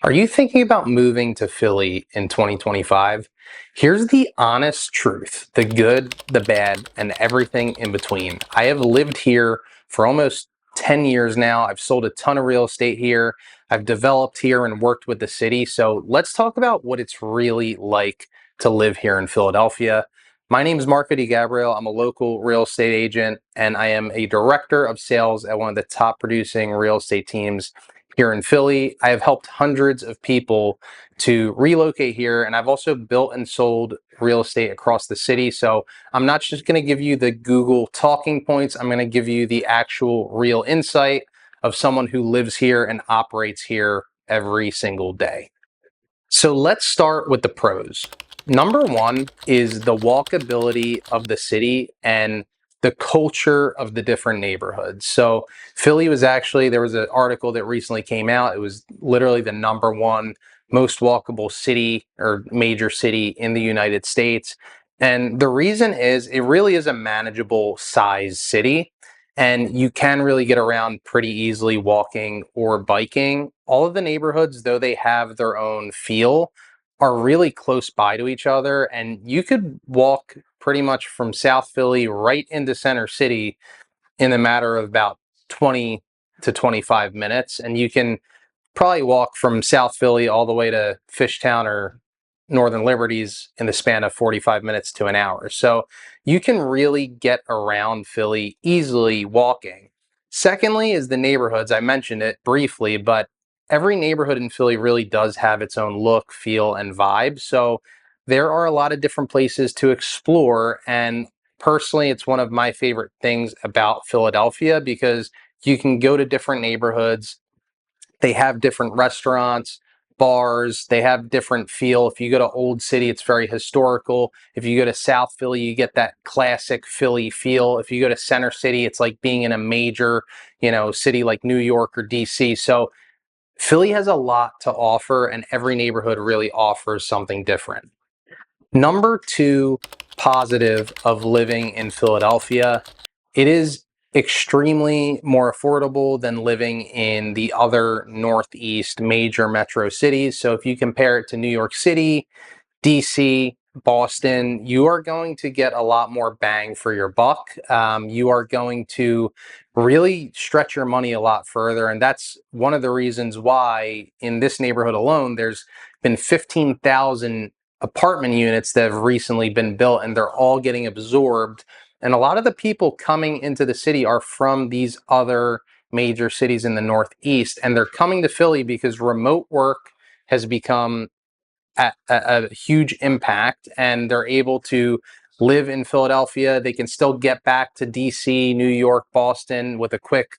Are you thinking about moving to Philly in 2025? Here's the honest truth, the good, the bad, and everything in between. I have lived here for almost 10 years now. I've sold a ton of real estate here. I've developed here and worked with the city. So let's talk about what it's really like to live here in Philadelphia. My name is Marco DiGabriel. I'm a local real estate agent, and I am a director of sales at one of the top producing real estate teams here in Philly. I have helped hundreds of people to relocate here, and I've also built and sold real estate across the city. So I'm not just going to give you the Google talking points, I'm going to give you the actual real insight of someone who lives here and operates here every single day. So let's start with the pros. Number one is the walkability of the city and the culture of the different neighborhoods. So Philly was actually, there was an article that recently came out. It was literally the number one most walkable city or major city in the United States. And the reason is it really is a manageable size city, and you can really get around pretty easily walking or biking. All of the neighborhoods, though they have their own feel, are really close by to each other, and you could walk pretty much from South Philly right into Center City in a matter of about 20 to 25 minutes, and you can probably walk from South Philly all the way to Fishtown or Northern Liberties in the span of 45 minutes to an hour. So you can really get around Philly easily walking. Secondly is the neighborhoods. I mentioned it briefly, but every neighborhood in Philly really does have its own look, feel, and vibe. So there are a lot of different places to explore. And personally, it's one of my favorite things about Philadelphia because you can go to different neighborhoods. They have different restaurants, bars, they have different feel. If you go to Old City, it's very historical. If you go to South Philly, you get that classic Philly feel. If you go to Center City, it's like being in a major, city like New York or DC. So Philly has a lot to offer, and every neighborhood really offers something different. Number two positive of living in Philadelphia, it is extremely more affordable than living in the other Northeast major metro cities. So if you compare it to New York City, DC, Boston, you are going to get a lot more bang for your buck. You are going to really stretch your money a lot further. And that's one of the reasons why in this neighborhood alone, there's been 15,000 apartment units that have recently been built, and they're all getting absorbed. And a lot of the people coming into the city are from these other major cities in the Northeast, and they're coming to Philly because remote work has become a huge impact, and they're able to live in Philadelphia. They can still get back to DC, New York, Boston with a quick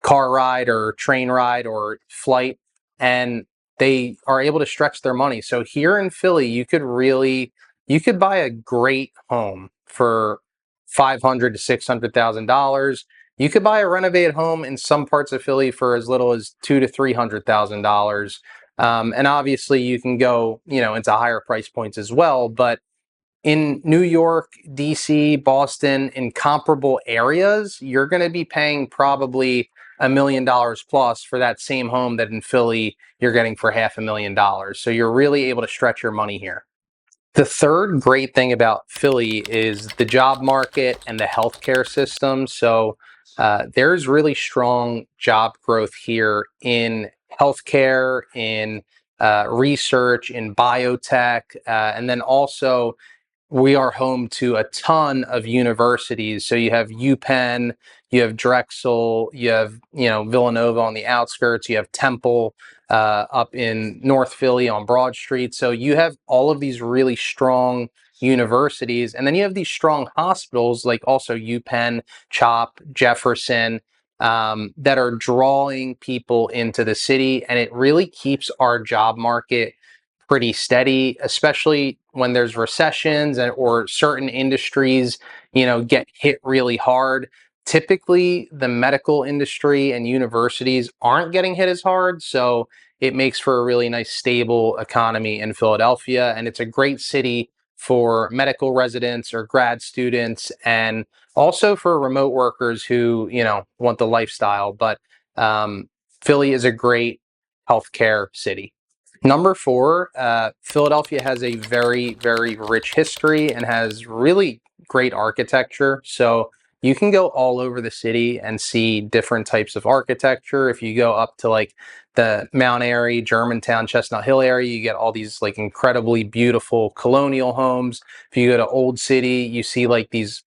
car ride or train ride or flight, and they are able to stretch their money. So here in Philly, you could buy a great home for 500 to $600,000. You could buy a renovated home in some parts of Philly for as little as $200,000 to $300,000. And obviously you can go, into higher price points as well. But in New York, DC, Boston, in comparable areas, you're going to be paying probably $1 million plus for that same home that in Philly you're getting for $500,000. So you're really able to stretch your money here. The third great thing about Philly is the job market and the healthcare system. So there's really strong job growth here in healthcare, in research, in biotech, and then also we are home to a ton of universities. So you have UPenn, you have Drexel, you have, Villanova on the outskirts, you have Temple up in North Philly on Broad Street. So you have all of these really strong universities. And then you have these strong hospitals like also UPenn, CHOP, Jefferson, that are drawing people into the city. And it really keeps our job market pretty steady, especially when there's recessions or certain industries, get hit really hard. Typically, the medical industry and universities aren't getting hit as hard, so it makes for a really nice, stable economy in Philadelphia, and it's a great city for medical residents or grad students, and also for remote workers who, want the lifestyle. But Philly is a great healthcare city. Number four, Philadelphia has a very, very rich history and has really great architecture. So you can go all over the city and see different types of architecture. If you go up to like the Mount Airy, Germantown, Chestnut Hill area, you get all these like incredibly beautiful colonial homes. If you go to Old City, you see like these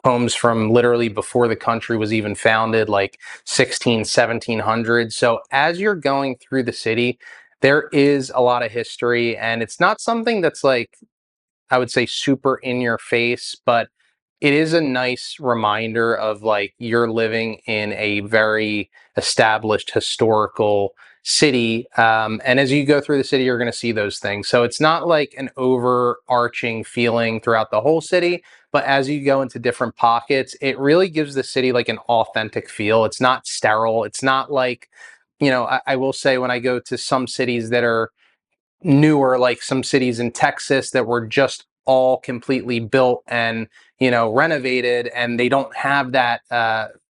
homes from literally before the country was even founded, like 16, 1700. So as you're going through the city, there is a lot of history, and it's not something that's like, I would say, super in your face, but it is a nice reminder of like you're living in a very established historical city. And as you go through the city, you're going to see those things. So it's not like an overarching feeling throughout the whole city, but as you go into different pockets, it really gives the city like an authentic feel. It's not sterile. It's not like, I will say when I go to some cities that are newer, like some cities in Texas that were just all completely built and renovated, and they don't have that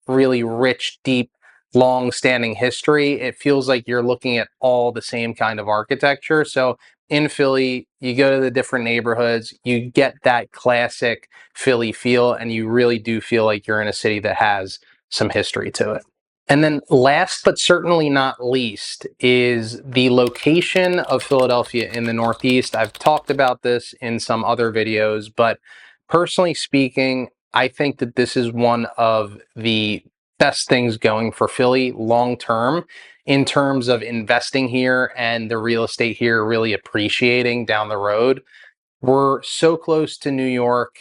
really rich, deep, long-standing history. It feels like you're looking at all the same kind of architecture. So in Philly, you go to the different neighborhoods, you get that classic Philly feel, and you really do feel like you're in a city that has some history to it. And then last but certainly not least is the location of Philadelphia in the Northeast. I've talked about this in some other videos, but personally speaking, I think that this is one of the best things going for Philly long term in terms of investing here and the real estate here really appreciating down the road. We're so close to New York,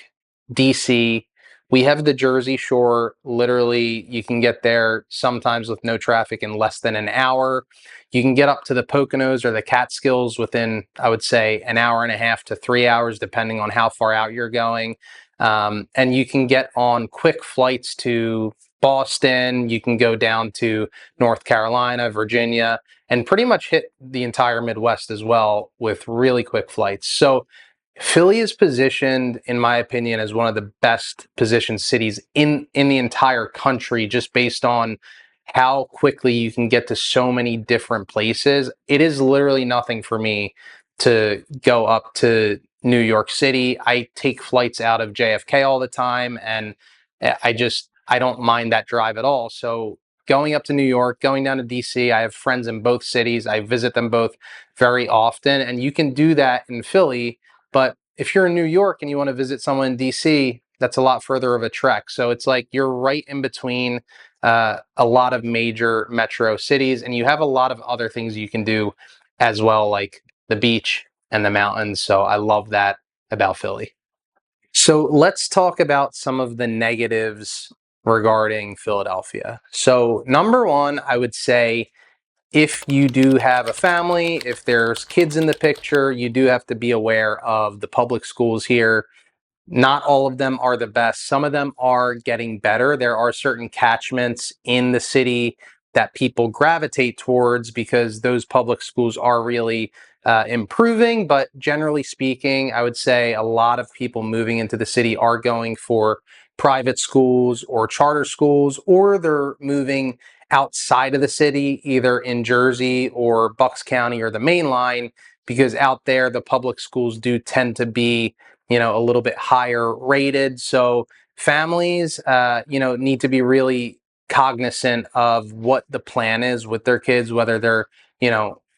DC. We have the Jersey Shore. Literally, you can get there sometimes with no traffic in less than an hour. You can get up to the Poconos or the Catskills within, I would say, an hour and a half to 3 hours, depending on how far out you're going. And you can get on quick flights to Boston. You can go down to North Carolina, Virginia, and pretty much hit the entire Midwest as well with really quick flights. So Philly is positioned, in my opinion, as one of the best positioned cities in the entire country, just based on how quickly you can get to so many different places. It is literally nothing for me to go up to New York City. I take flights out of JFK all the time, and I don't mind that drive at all. So going up to New York, going down to DC, I have friends in both cities. I visit them both very often, and you can do that in Philly. But if you're in New York and you want to visit someone in DC, that's a lot further of a trek. So it's like you're right in between a lot of major metro cities, and you have a lot of other things you can do as well, like the beach and the mountains. So I love that about Philly. So let's talk about some of the negatives regarding Philadelphia. So, number one, I would say if you do have a family, if there's kids in the picture, you do have to be aware of the public schools here. Not all of them are the best. Some of them are getting better. There are certain catchments in the city that people gravitate towards because those public schools are really improving. But generally speaking, I would say a lot of people moving into the city are going for private schools or charter schools, or they're moving outside of the city, either in Jersey or Bucks County or the Main Line, because out there the public schools do tend to be a little bit higher rated. So families, need to be really cognizant of what the plan is with their kids, whether they're,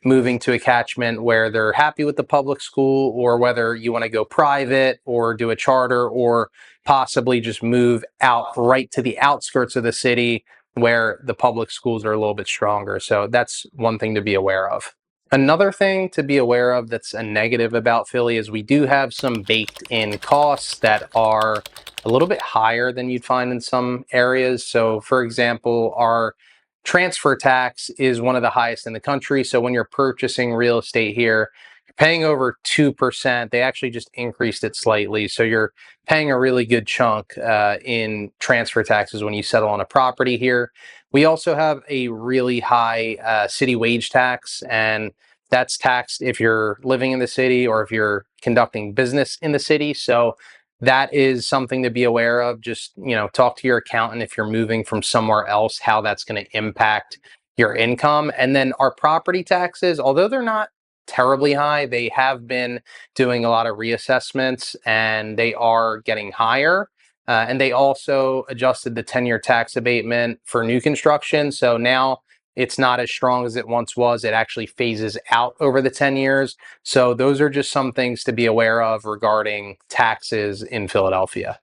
moving to a catchment where they're happy with the public school, or whether you want to go private or do a charter, or possibly just move out right to the outskirts of the city where the public schools are a little bit stronger. So that's one thing to be aware of. Another thing to be aware of that's a negative about Philly is we do have some baked in costs that are a little bit higher than you'd find in some areas. So, for example, our transfer tax is one of the highest in the country. So when you're purchasing real estate here, you're paying over 2%. They actually just increased it slightly. So you're paying a really good chunk in transfer taxes when you settle on a property here. We also have a really high city wage tax, and that's taxed if you're living in the city or if you're conducting business in the city. So that is something to be aware of. Just, talk to your accountant if you're moving from somewhere else, how that's going to impact your income. And then our property taxes, although they're not terribly high. They have been doing a lot of reassessments and they are getting higher. And they also adjusted the 10-year tax abatement for new construction. So now it's not as strong as it once was. It actually phases out over the 10 years. So those are just some things to be aware of regarding taxes in Philadelphia.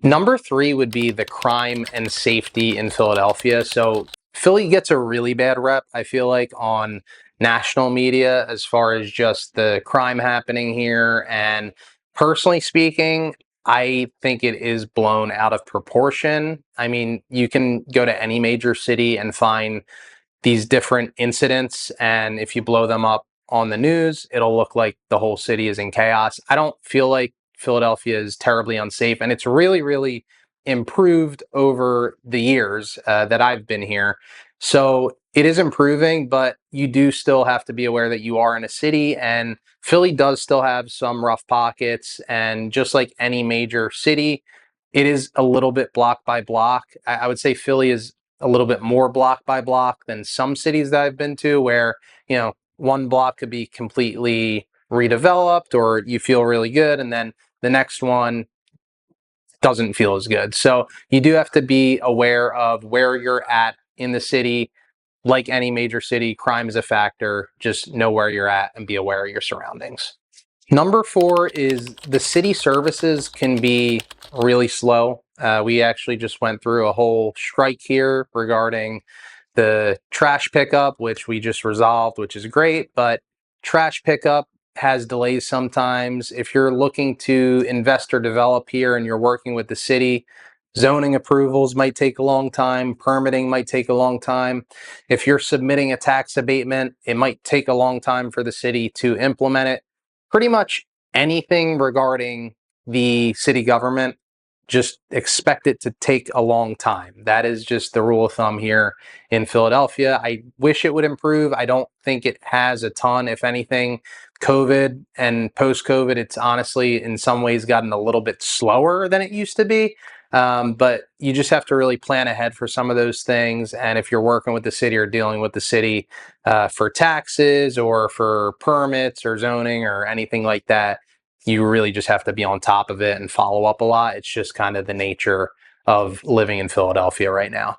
Number three would be the crime and safety in Philadelphia. So Philly gets a really bad rep, I feel like, on national media as far as just the crime happening here. And personally speaking, I think it is blown out of proportion. I mean, you can go to any major city and find these different incidents, and if you blow them up on the news, it'll look like the whole city is in chaos. I don't feel like Philadelphia is terribly unsafe, and it's really, really improved over the years that I've been here. So it is improving, but you do still have to be aware that you are in a city, and Philly does still have some rough pockets. And just like any major city, it is a little bit block by block. I would say Philly is a little bit more block by block than some cities that I've been to, where, you know, one block could be completely redeveloped or you feel really good, and then the next one doesn't feel as good. So you do have to be aware of where you're at in the city. Like any major city, crime is a factor. Just know where you're at and be aware of your surroundings. Number four is the city services can be really slow. We actually just went through a whole strike here regarding the trash pickup, which we just resolved, which is great, but trash pickup has delays sometimes. If you're looking to invest or develop here and you're working with the city, zoning approvals might take a long time, permitting might take a long time. If you're submitting a tax abatement, it might take a long time for the city to implement it. Pretty much anything regarding the city government, just expect it to take a long time. That is just the rule of thumb here in Philadelphia. I wish it would improve. I don't think it has a ton. If anything, COVID and post-COVID, it's honestly in some ways gotten a little bit slower than it used to be. But you just have to really plan ahead for some of those things. And if you're working with the city or dealing with the city for taxes or for permits or zoning or anything like that, you really just have to be on top of it and follow up a lot. It's just kind of the nature of living in Philadelphia right now.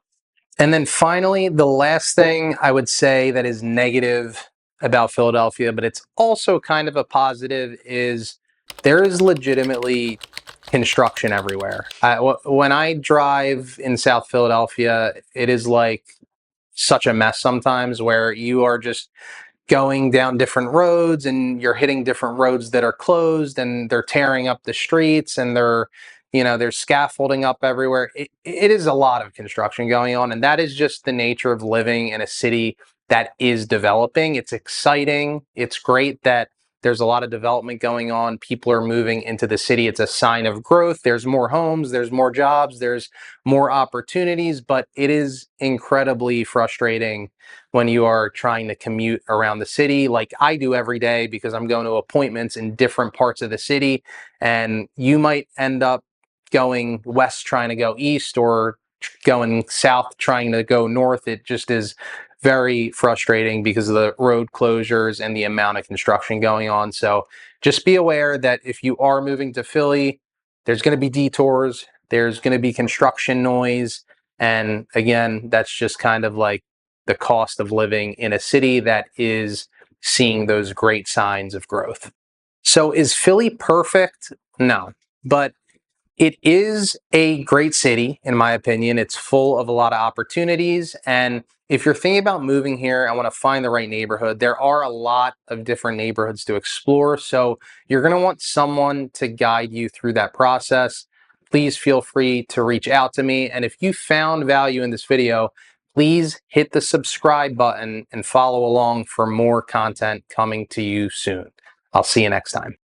And then finally, the last thing I would say that is negative about Philadelphia, but it's also kind of a positive, is there is legitimately construction everywhere. When I drive in South Philadelphia, it is like such a mess sometimes, where you are just going down different roads and you're hitting different roads that are closed and they're tearing up the streets and there's scaffolding up everywhere. It is a lot of construction going on, and that is just the nature of living in a city that is developing. It's exciting. It's great that there's a lot of development going on. People are moving into the city. It's a sign of growth. There's more homes, there's more jobs, there's more opportunities, but it is incredibly frustrating when you are trying to commute around the city like I do every day, because I'm going to appointments in different parts of the city, and you might end up going west trying to go east, or going south trying to go north. It just is very frustrating because of the road closures and the amount of construction going on. So just be aware that if you are moving to Philly, there's going to be detours, there's going to be construction noise. And again, that's just kind of like the cost of living in a city that is seeing those great signs of growth. So is Philly perfect? No, but it is a great city, in my opinion. It's full of a lot of opportunities. And if you're thinking about moving here and want to find the right neighborhood, there are a lot of different neighborhoods to explore. So you're going to want someone to guide you through that process. Please feel free to reach out to me. And if you found value in this video, please hit the subscribe button and follow along for more content coming to you soon. I'll see you next time.